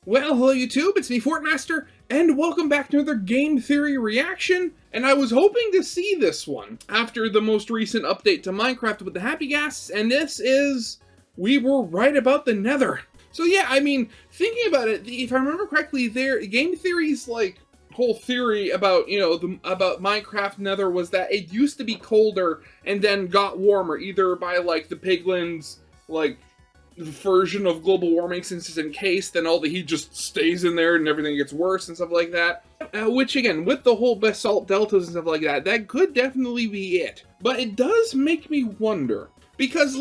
Well, hello YouTube, it's me, Fortmaster, and welcome back to another Game Theory reaction. And I was hoping to see this one after the most recent update to Minecraft with the Happy Ghasts, and this is... we were right about the Nether. So yeah, I mean, thinking about it, if I remember correctly, Game Theory's, whole theory about, about Minecraft Nether was that it used to be colder and then got warmer, either by, the piglins, version of global warming, since it's encased, then all the heat just stays in there and everything gets worse and stuff like that. Which, again, with the whole basalt deltas and stuff like that, that could definitely be it. But it does make me wonder, because,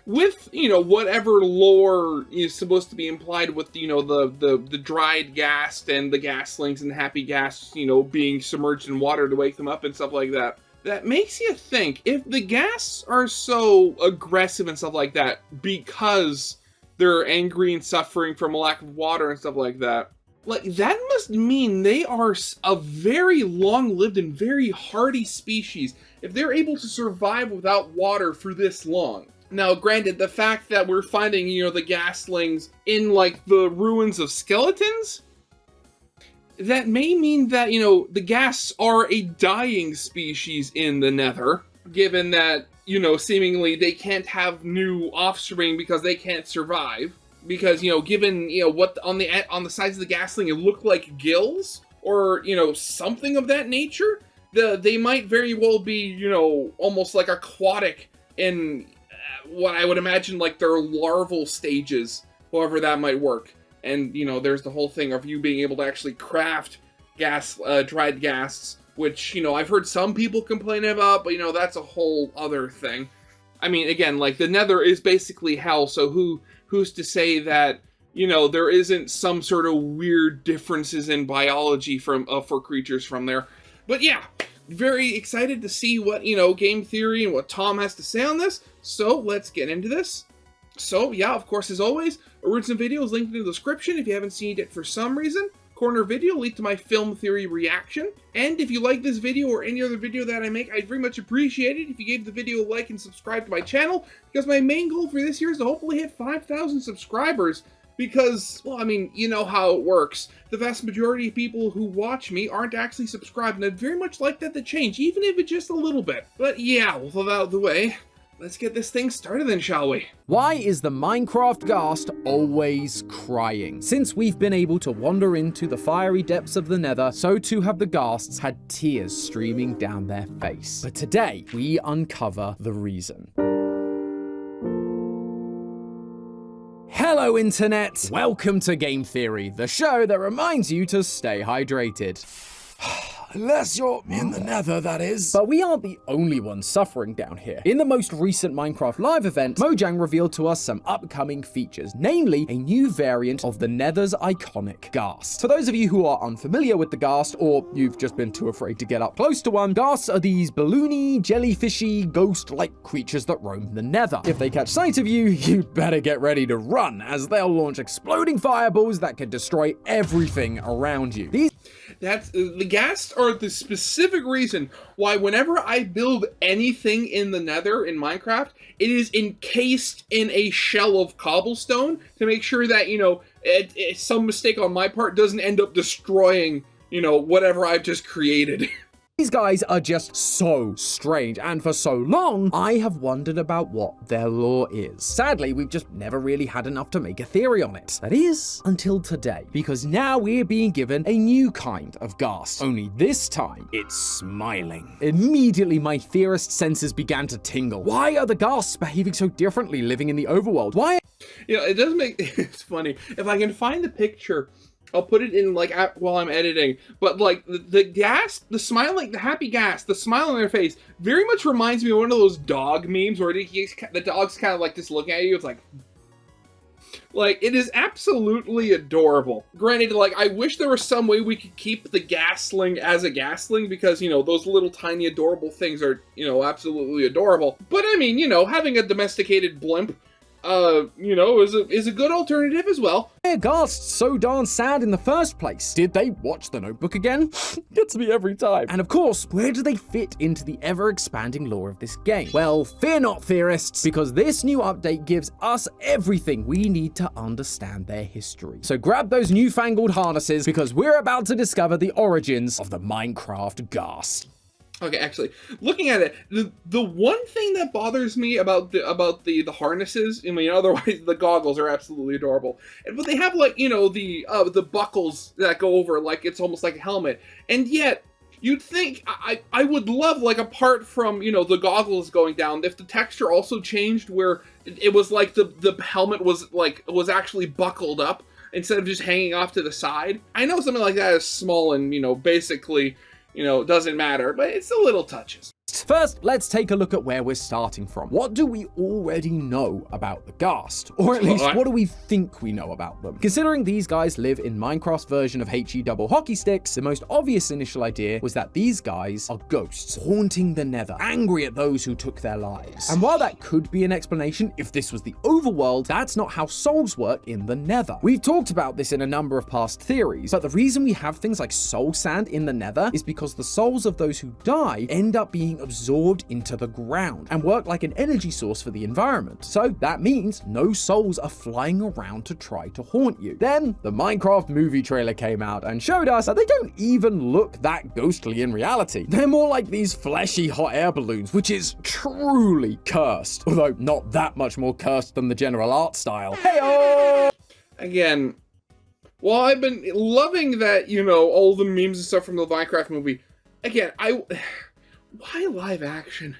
with, whatever lore is supposed to be implied with, the dried ghast and the gastlings and the happy ghasts, being submerged in water to wake them up and stuff like that, that makes you think, if the ghasts are so aggressive and stuff like that because they're angry and suffering from a lack of water and stuff like that, that must mean they are a very long-lived and very hardy species if they're able to survive without water for this long. Now, granted, the fact that we're finding, the gastlings in, the ruins of skeletons, that may mean that, the ghasts are a dying species in the Nether, given that, seemingly they can't have new offspring because they can't survive. Because, given, what on the sides of the gastling it looked like gills, or, something of that nature, they might very well be, almost like aquatic in what I would imagine their larval stages, however that might work. And, there's the whole thing of you being able to actually craft dried ghasts, which, I've heard some people complain about, but, that's a whole other thing. I mean, again, the Nether is basically hell, so who's to say that, there isn't some sort of weird differences in biology for creatures from there. But yeah, very excited to see what, Game Theory and what Tom has to say on this, so let's get into this. So, yeah, of course, as always, original video is linked in the description if you haven't seen it for some reason. Corner video linked to my film theory reaction. And if you like this video or any other video that I make, I'd very much appreciate it if you gave the video a like and subscribe to my channel, because my main goal for this year is to hopefully hit 5,000 subscribers. Because, well, I mean, you know how it works. The vast majority of people who watch me aren't actually subscribed, and I'd very much like that to change, even if it's just a little bit. But yeah, with that out of the way, let's get this thing started then, shall we? Why is the Minecraft ghast always crying? Since we've been able to wander into the fiery depths of the Nether, so too have the ghasts had tears streaming down their face. But today, we uncover the reason. Hello, Internet! Welcome to Game Theory, the show that reminds you to stay hydrated. Unless you're in the Nether, that is. But we aren't the only ones suffering down here. In the most recent Minecraft Live event, Mojang revealed to us some upcoming features, namely a new variant of the Nether's iconic ghast. For those of you who are unfamiliar with the ghast, or you've just been too afraid to get up close to one, ghasts are these balloony, jellyfishy, ghost-like creatures that roam the Nether. If they catch sight of you, you'd better get ready to run, as they'll launch exploding fireballs that can destroy everything around you. The ghasts are the specific reason why whenever I build anything in the Nether in Minecraft, it is encased in a shell of cobblestone to make sure that, some mistake on my part doesn't end up destroying, whatever I've just created. These guys are just so strange, and for so long, I have wondered about what their lore is. Sadly, we've just never really had enough to make a theory on it. That is, until today, because now we're being given a new kind of ghast. Only this time, it's smiling. Immediately, my theorist senses began to tingle. Why are the ghasts behaving so differently living in the overworld? Why? It does make... it's funny. If I can find the picture... I'll put it in, while I'm editing, but, the ghast, the happy ghast, the smile on their face, very much reminds me of one of those dog memes where the dog's kind of, just looking at you, it's it is absolutely adorable. Granted, I wish there was some way we could keep the ghastling as a ghastling, because, those little tiny adorable things are, absolutely adorable. But, I mean, having a domesticated blimp, you know, is a good alternative as well. Why are Ghasts so darn sad in the first place? Did they watch The Notebook again? Gets me every time. And of course, where do they fit into the ever-expanding lore of this game? Well, fear not, theorists, because this new update gives us everything we need to understand their history. So grab those newfangled harnesses, because we're about to discover the origins of the Minecraft Ghast. Okay, actually, looking at it, the one thing that bothers me about the harnesses, I mean, otherwise the goggles are absolutely adorable, but they have, like, you know, the buckles that go over, like it's almost like a helmet, and yet you'd think I would love, like, apart from, you know, the goggles going down, if the texture also changed where it was like the helmet was actually buckled up instead of just hanging off to the side. I know something like that is small and, you know, basically, you know, doesn't matter, but it's the little touches. First, let's take a look at where we're starting from. What do we already know about the Ghast? Or at least, what do we think we know about them? Considering these guys live in Minecraft's version of HE double hockey sticks, the most obvious initial idea was that these guys are ghosts haunting the Nether, angry at those who took their lives. And while that could be an explanation if this was the overworld, that's not how souls work in the Nether. We've talked about this in a number of past theories, but the reason we have things like soul sand in the Nether is because the souls of those who die end up being absorbed into the ground and work like an energy source for the environment. So that means no souls are flying around to try to haunt you. Then the Minecraft movie trailer came out and showed us that they don't even look that ghostly in reality. They're more like these fleshy hot air balloons, which is truly cursed, although not that much more cursed than the general art style. Heyo! Again, well, I've been loving that, you know, all the memes and stuff from the Minecraft movie. Again, why live action?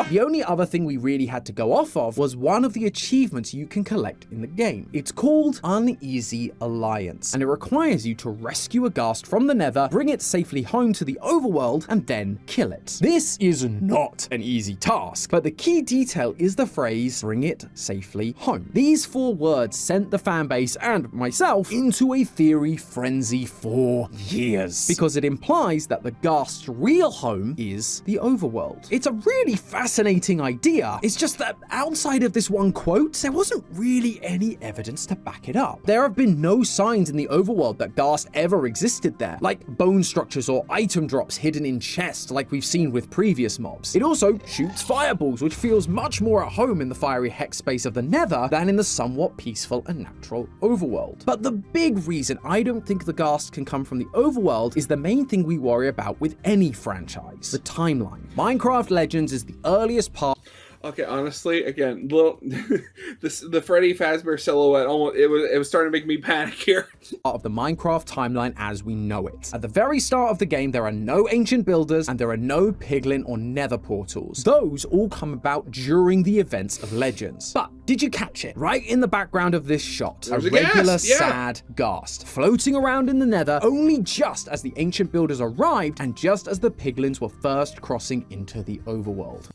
The only other thing we really had to go off of was one of the achievements you can collect in the game. It's called Uneasy Alliance, and it requires you to rescue a ghast from the Nether, bring it safely home to the overworld, and then kill it. This is not an easy task, but the key detail is the phrase, bring it safely home. These 4 words sent the fanbase and myself into a theory frenzy for years, because it implies that the ghast's real home is the overworld. It's a really fascinating idea. It's just that outside of this one quote, there wasn't really any evidence to back it up. There have been no signs in the overworld that Ghast ever existed there, like bone structures or item drops hidden in chests like we've seen with previous mobs. It also shoots fireballs, which feels much more at home in the fiery hex space of the Nether than in the somewhat peaceful and natural overworld. But the big reason I don't think the Ghast can come from the overworld is the main thing we worry about with any franchise, the timeline. Minecraft Legends is the earliest part. Okay, honestly, again, the Freddy Fazbear silhouette, almost, it was starting to make me panic here. Of the Minecraft timeline as we know it. At the very start of the game, there are no ancient builders and there are no piglin or nether portals. Those all come about during the events of Legends. But did you catch it? Right in the background of this shot, a regular ghast, yeah. sad ghast floating around in the Nether only just as the ancient builders arrived and just as the piglins were first crossing into the overworld.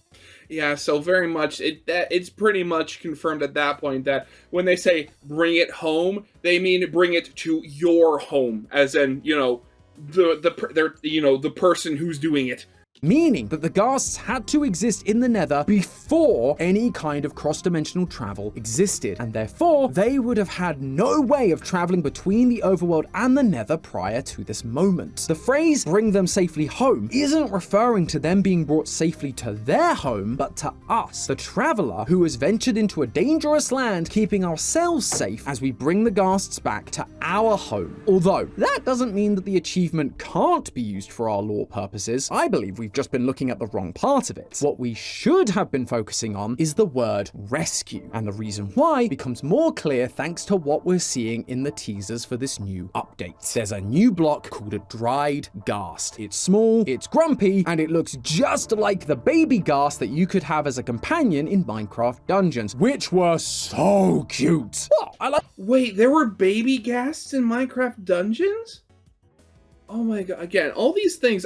Yeah, so very much, it's pretty much confirmed at that point that when they say bring it home, they mean bring it to your home, as in, you know, the person who's doing it. Meaning that the Ghasts had to exist in the Nether before any kind of cross-dimensional travel existed, and therefore they would have had no way of traveling between the overworld and the Nether prior to this moment. The phrase bring them safely home isn't referring to them being brought safely to their home, but to us, the traveler who has ventured into a dangerous land, keeping ourselves safe as we bring the Ghasts back to our home. Although that doesn't mean that the achievement can't be used for our lore purposes. I believe we've just been looking at the wrong part of it. What we should have been focusing on is the word rescue, and the reason why becomes more clear thanks to what we're seeing in the teasers for this new update. There's a new block called a dried ghast. It's small, it's grumpy, and it looks just like the baby ghast that you could have as a companion in Minecraft dungeons, which were so cute. Wait, there were baby ghasts in Minecraft dungeons? Oh my god, again, all these things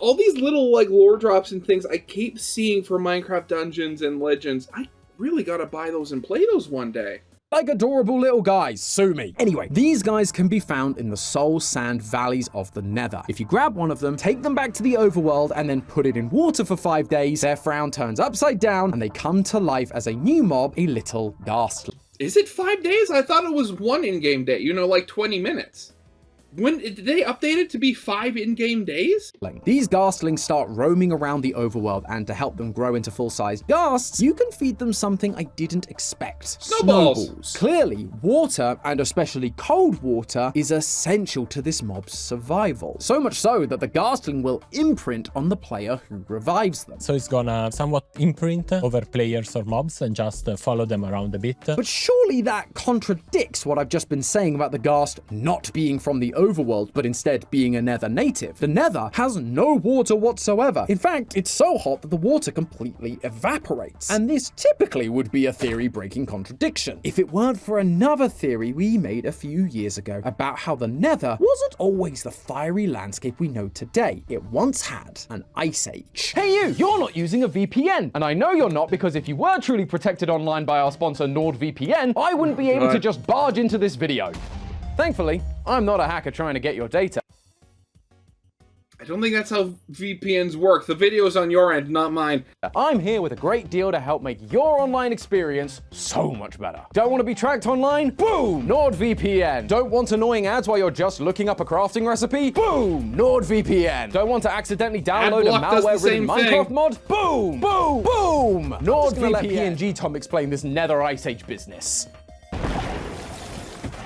all these little, like, lore drops and things I keep seeing for Minecraft Dungeons and Legends. I really gotta buy those and play those one day. Like adorable little guys, sue me. Anyway, these guys can be found in the soul sand valleys of the Nether. If you grab one of them, take them back to the overworld, and then put it in water for 5 days, their frown turns upside down, and they come to life as a new mob, a little ghast. Is it 5 days? I thought it was 1 in-game day, you know, like 20 minutes. When did they update it to be 5 in-game days? These ghastlings start roaming around the overworld, and to help them grow into full-sized ghasts, you can feed them something I didn't expect. Snowballs. Clearly, water, and especially cold water, is essential to this mob's survival. So much so that the ghastling will imprint on the player who revives them. So it's gonna somewhat imprint over players or mobs and just follow them around a bit. But surely that contradicts what I've just been saying about the ghast not being from the overworld, but instead being a Nether native. The Nether has no water whatsoever. In fact, it's so hot that the water completely evaporates. And this typically would be a theory-breaking contradiction, if it weren't for another theory we made a few years ago about how the Nether wasn't always the fiery landscape we know today. It once had an ice age. Hey you, you're not using a VPN. And I know you're not, because if you were truly protected online by our sponsor NordVPN, I wouldn't be able to just barge into this video. Thankfully, I'm not a hacker trying to get your data. I don't think that's how VPNs work. The video's on your end, not mine. I'm here with a great deal to help make your online experience so much better. Don't want to be tracked online? Boom! NordVPN. Don't want annoying ads while you're just looking up a crafting recipe? Boom! NordVPN. Don't want to accidentally download a malware-ridden Minecraft mod? Boom! Boom! Boom! NordVPN. Let PNG Tom explain this Nether Ice Age business.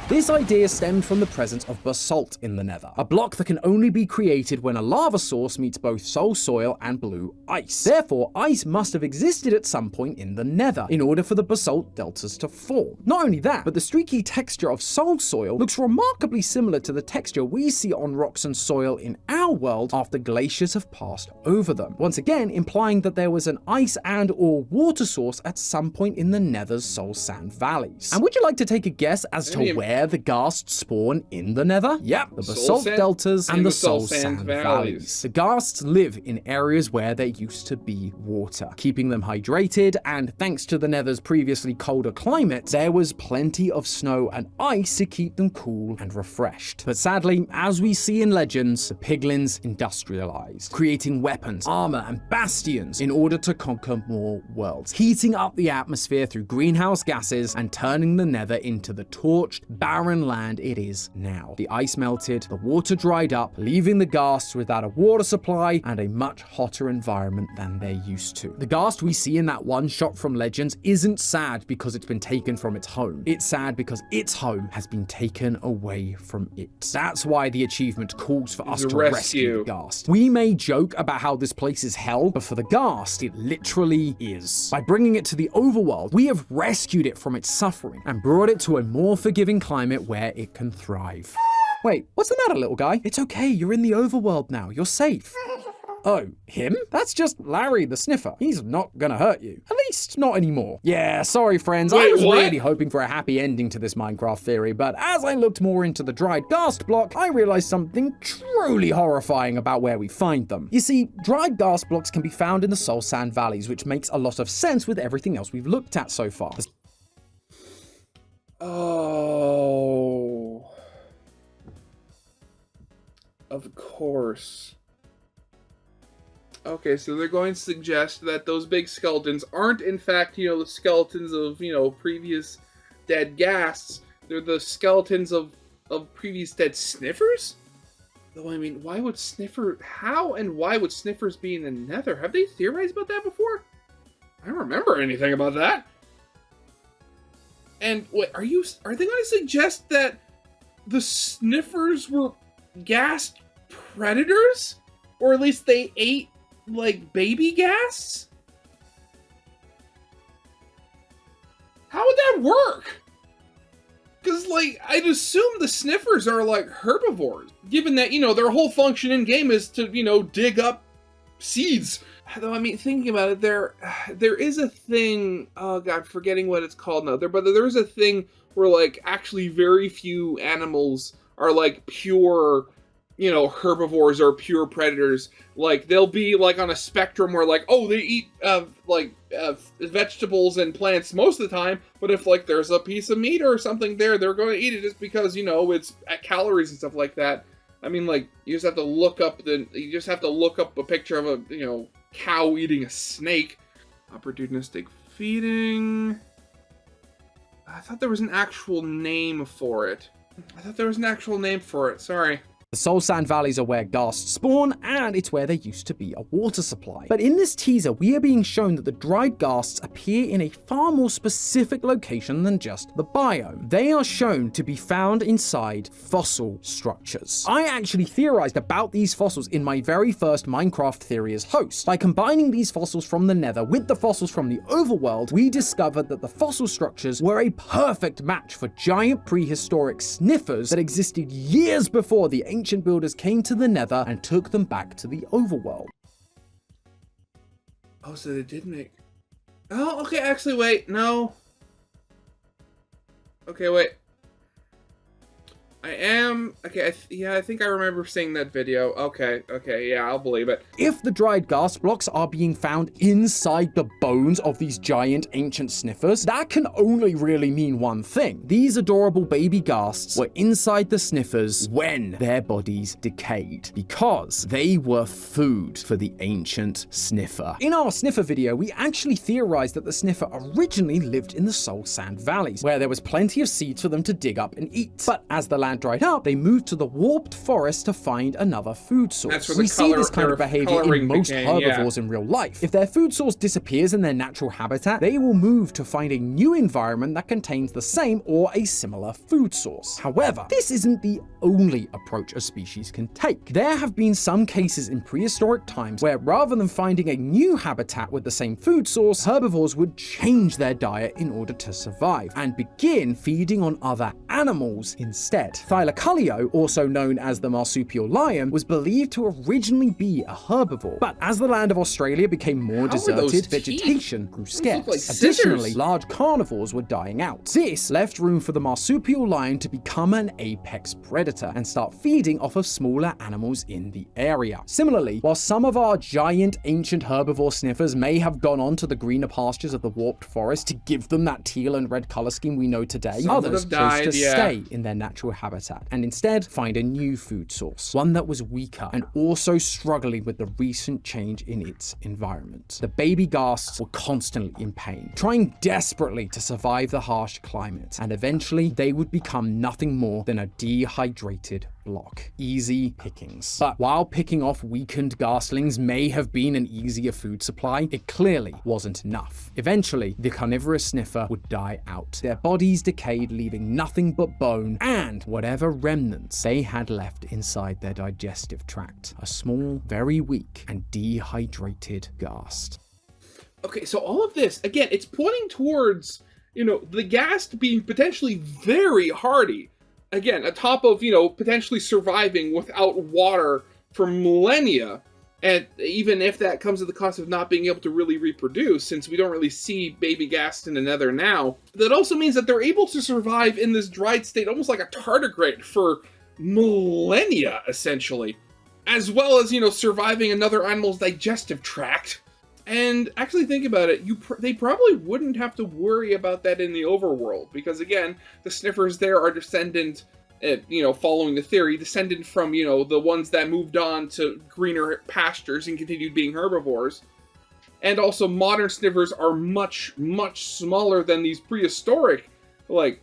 This idea stemmed from the presence of basalt in the Nether, a block that can only be created when a lava source meets both soul soil and blue ice. Therefore, ice must have existed at some point in the Nether in order for the basalt deltas to form. Not only that, but the streaky texture of soul soil looks remarkably similar to the texture we see on rocks and soil in our world after glaciers have passed over them, once again implying that there was an ice and or water source at some point in the Nether's soul sand valleys. And would you like to take a guess as to where the ghasts spawn in the Nether? Yep, the basalt deltas and the soul sand valleys. The ghasts live in areas where there used to be water, keeping them hydrated, and thanks to the Nether's previously colder climate, there was plenty of snow and ice to keep them cool and refreshed. But sadly, as we see in legends, the piglins industrialized, creating weapons, armor, and bastions in order to conquer more worlds, heating up the atmosphere through greenhouse gases and turning the Nether into the torched, barren land it is now. The ice melted, the water dried up, leaving the ghasts without a water supply and a much hotter environment than they're used to. The ghast we see in that one shot from Legends isn't sad because it's been taken from its home. It's sad because its home has been taken away from it. That's why the achievement calls for us to rescue the ghast. We may joke about how this place is hell, but for the ghast, it literally is. By bringing it to the overworld, we have rescued it from its suffering and brought it to a more forgiving climate where it can thrive. Wait, what's the matter, little guy? It's okay, you're in the overworld now, you're safe. Oh, him? That's just Larry the Sniffer. He's not gonna hurt you. At least, not anymore. Yeah, sorry friends, I was really hoping for a happy ending to this Minecraft theory, but as I looked more into the dried ghast block, I realized something truly horrifying about where we find them. You see, dried ghast blocks can be found in the soul sand valleys, which makes a lot of sense with everything else we've looked at so far. Oh. Of course. Okay, so they're going to suggest that those big skeletons aren't, in fact, you know, the skeletons of, you know, previous dead ghasts. They're the skeletons of previous dead sniffers? Though, I mean, why would how and why would sniffers be in the Nether? Have they theorized about that before? I don't remember anything about that. And, wait, are they going to suggest that the sniffers were ghast predators? Or at least they ate like baby ghasts? How would that work? Because, like, I'd assume the sniffers are like herbivores, given that, you know, their whole function in game is to, you know, dig up seeds. Though, I mean, thinking about it, there is a thing, oh god, forgetting what it's called now, but there's a thing where, like, actually very few animals are, like, pure herbivores or pure predators. Like, they'll be, like, on a spectrum where, like, oh, they eat, vegetables and plants most of the time, but if, like, there's a piece of meat or something there, they're going to eat it just because, it's at calories and stuff like that. I mean, like, you just have to look up a picture of a, cow eating a snake. Opportunistic feeding. I thought there was an actual name for it. Sorry. The Soul Sand Valleys are where ghasts spawn, and it's where there used to be a water supply. But in this teaser, we are being shown that the dried ghasts appear in a far more specific location than just the biome. They are shown to be found inside fossil structures. I actually theorized about these fossils in my very first Minecraft theory as host. By combining these fossils from the Nether with the fossils from the overworld, we discovered that the fossil structures were a perfect match for giant prehistoric sniffers that existed years before the ancient builders came to the Nether and took them back to the overworld. Oh, so they did make... Oh, okay, actually, wait, no. Okay, wait. I think I remember seeing that video. Okay, yeah, I'll believe it. If the dried ghast blocks are being found inside the bones of these giant ancient sniffers, that can only really mean one thing. These adorable baby ghasts were inside the sniffers when their bodies decayed, because they were food for the ancient sniffer. In our sniffer video, we actually theorized that the sniffer originally lived in the Soul Sand Valleys, where there was plenty of seeds for them to dig up and eat. But as the land dried up, they moved to the warped forest to find another food source. We see this kind of behavior in most herbivores in real life. If their food source disappears in their natural habitat, they will move to find a new environment that contains the same or a similar food source. However, this isn't the only approach a species can take. There have been some cases in prehistoric times where rather than finding a new habitat with the same food source, herbivores would change their diet in order to survive and begin feeding on other animals instead. Thylacoleo, also known as the marsupial lion, was believed to originally be a herbivore, but as the land of Australia became more deserted, vegetation grew scarce. Like Additionally, large carnivores were dying out. This left room for the marsupial lion to become an apex predator and start feeding off of smaller animals in the area. Similarly, while some of our giant ancient herbivore sniffers may have gone on to the greener pastures of the warped forest to give them that teal and red color scheme we know today, others chose to stay in their natural habitat and instead find a new food source, one that was weaker and also struggling with the recent change in its environment. The baby ghasts were constantly in pain, trying desperately to survive the harsh climate, and eventually they would become nothing more than a dehydrated block. Easy pickings. But while picking off weakened ghaslings may have been an easier food supply, it clearly wasn't enough. Eventually, the carnivorous sniffer would die out. Their bodies decayed, leaving nothing but bone and whatever remnants they had left inside their digestive tract. A small, very weak, and dehydrated ghast. Okay, so all of this, again, it's pointing towards, the ghast being potentially very hardy. Again, atop of, potentially surviving without water for millennia. And even if that comes at the cost of not being able to really reproduce, since we don't really see baby ghast in the Nether now, that also means that they're able to survive in this dried state, almost like a tardigrade, for millennia, essentially. As well as, surviving another animal's digestive tract. And actually think about it, they probably wouldn't have to worry about that in the overworld, because again, the sniffers there are descendant, following the theory, descendant from, the ones that moved on to greener pastures and continued being herbivores. And also modern sniffers are much, much smaller than these prehistoric, like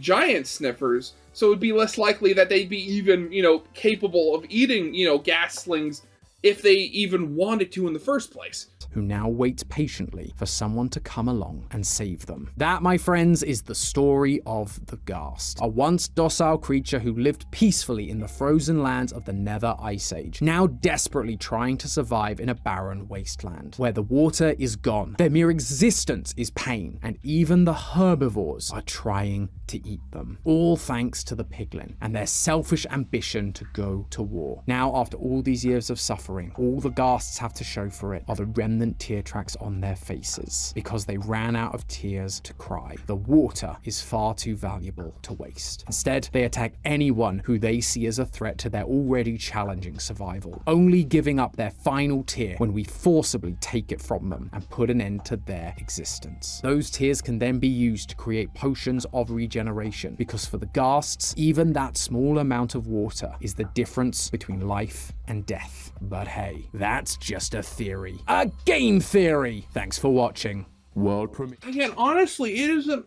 giant sniffers, so it would be less likely that they'd be even, capable of eating, ghastlings if they even wanted to in the first place. Who now waits patiently for someone to come along and save them. That, my friends, is the story of the Ghast, a once docile creature who lived peacefully in the frozen lands of the Nether Ice Age, now desperately trying to survive in a barren wasteland, where the water is gone, their mere existence is pain, and even the herbivores are trying to eat them. All thanks to the piglin and their selfish ambition to go to war. Now, after all these years of suffering, suffering. All the Ghasts have to show for it are the remnant tear tracks on their faces, because they ran out of tears to cry. The water is far too valuable to waste. Instead, they attack anyone who they see as a threat to their already challenging survival, only giving up their final tear when we forcibly take it from them and put an end to their existence. Those tears can then be used to create potions of regeneration, because for the Ghasts, even that small amount of water is the difference between life and death. But hey, that's just a theory. A game theory! Thanks for watching. World premiere. Again, honestly, it isn't...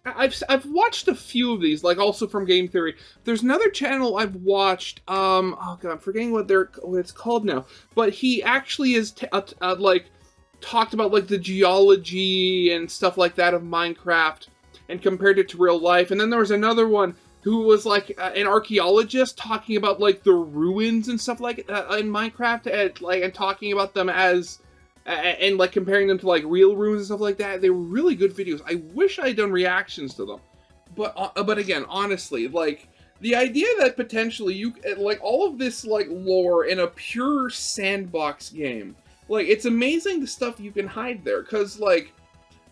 I've watched a few of these, like also from Game Theory. There's another channel I've watched, oh god, I'm forgetting what it's called now, but he actually is, like, talked about, like, the geology and stuff like that of Minecraft, and compared it to real life. And then there was another one who was, like, an archaeologist talking about, like, the ruins and stuff like in Minecraft, and talking about them as... and like comparing them to like real ruins and stuff like that. They were really good videos. I wish I had done reactions to them. But again, honestly, like the idea that potentially you like all of this like lore in a pure sandbox game, like it's amazing the stuff you can hide there. Cause like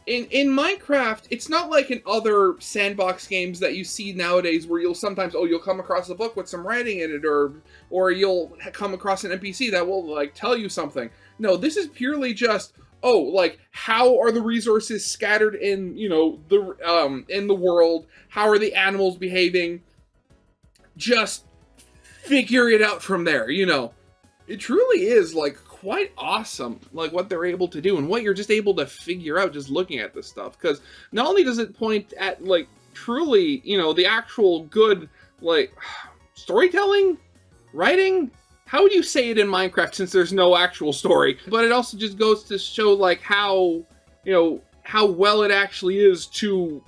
in Minecraft, it's not like in other sandbox games that you see nowadays where you'll sometimes, you'll come across a book with some writing in it, or you'll come across an NPC that will like tell you something. No, this is purely just, like, how are the resources scattered in, you know, in the world? How are the animals behaving? Just figure it out from there, you know. It truly is, like, quite awesome, like, what they're able to do and what you're just able to figure out just looking at this stuff. Because not only does it point at, like, truly, you know, the actual good, like, storytelling, writing... How would you say it in Minecraft since there's no actual story? But it also just goes to show, like, how, you know, how well it actually is to,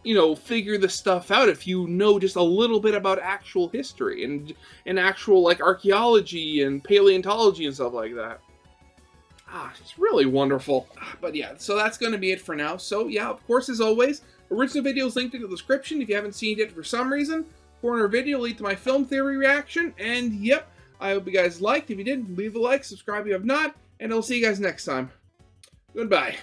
you know, figure this stuff out if you know just a little bit about actual history and actual, like, archaeology and paleontology and stuff like that. It's really wonderful. But yeah, so that's going to be it for now. So yeah, of course, as always, original videos linked in the description if you haven't seen it for some reason. Corner video lead to my film theory reaction, and yep, I hope you guys liked. If you did, leave a like, subscribe if you have not, and I'll see you guys next time. Goodbye.